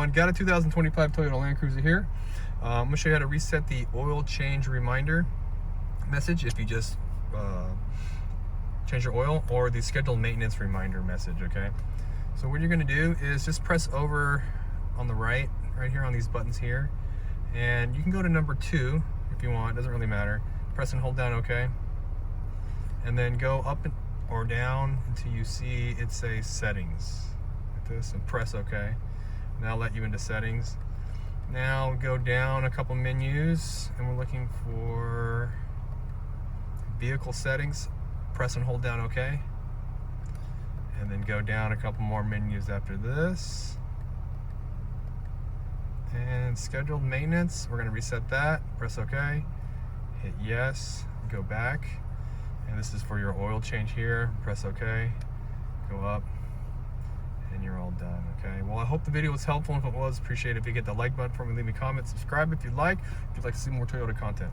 everyone, got a 2025 Toyota Land Cruiser here. I'm gonna show you how to reset the oil change reminder message if you just change your oil, or the scheduled maintenance reminder message. Okay, so what you're gonna do is just press over on the right here on these buttons here, and you can go to number 2 if you want, doesn't really matter. Press and hold down OK, and then go up or down until you see it say settings like this, and press OK. Now let you into settings. Now go down a couple menus, and we're looking for vehicle settings. Press and hold down OK, and then go down a couple more menus after this. And scheduled maintenance, we're going to reset that. Press OK, hit yes, go back, and this is for your oil change here. Press OK, go up, and you're all done. Okay, well, I hope the video was helpful. If it was, appreciate it if you hit the like button for me, leave me a comment, subscribe if you'd like to see more Toyota content.